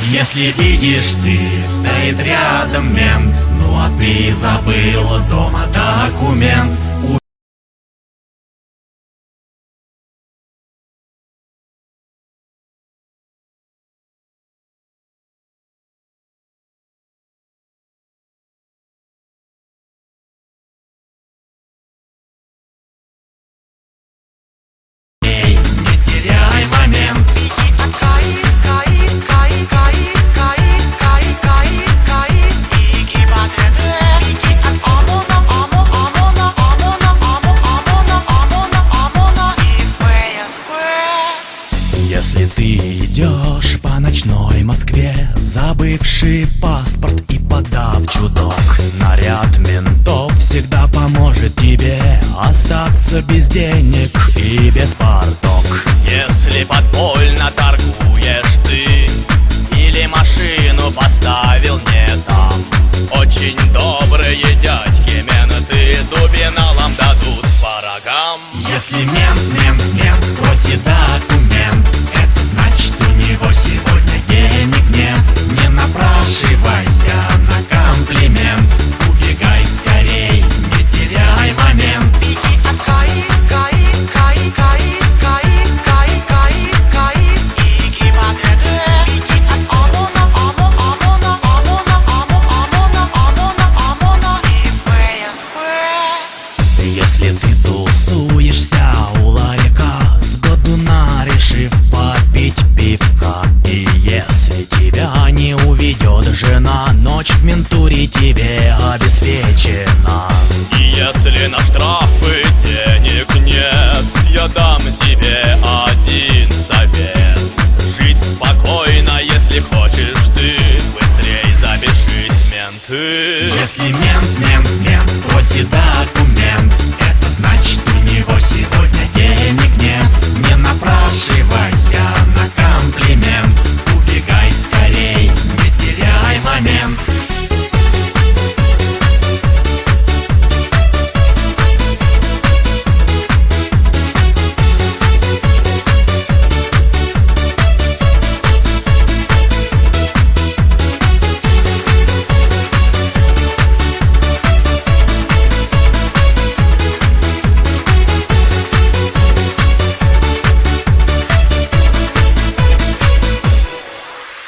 Если видишь ты, стоит рядом мент, ну а ты забыла дома документ. Если ты идешь по ночной Москве, забывший паспорт и подав чудок, наряд ментов всегда поможет тебе остаться без денег и без порток. Если подпольно торгуешь ты или машину поставил не там, очень добрые дядьки менты дубиналам дадут по рогам. Если мент спросит документ, это значит, у него сегодня денег нет. Не напрашивайся на комплимент, убегай скорей, не теряй момент. Если ты тусуешься у ларька с бодуна, решив попить пивка, и если тебя не уведет жена, ночь в ментуре тебе обеспечена. И если на штрафы денег нет, я дам тебе один совет: жить спокойно, если хочешь ты, быстрей запишись в менты. Если мент спросит документ, это значит, у него сегодня денег нет. Не напрашивайся на комплимент, убегай скорей, не теряй момент.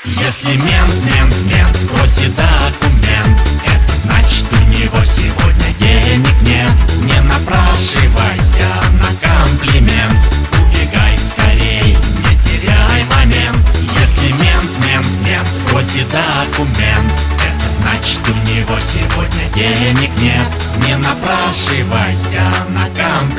Если мент спросит документ, это значит, у него сегодня денег нет. Не напрашивайся на комплимент, убегай скорей, не теряй момент. Если мент спросит документ, это значит, у него сегодня денег нет. Не напрашивайся на комплимент.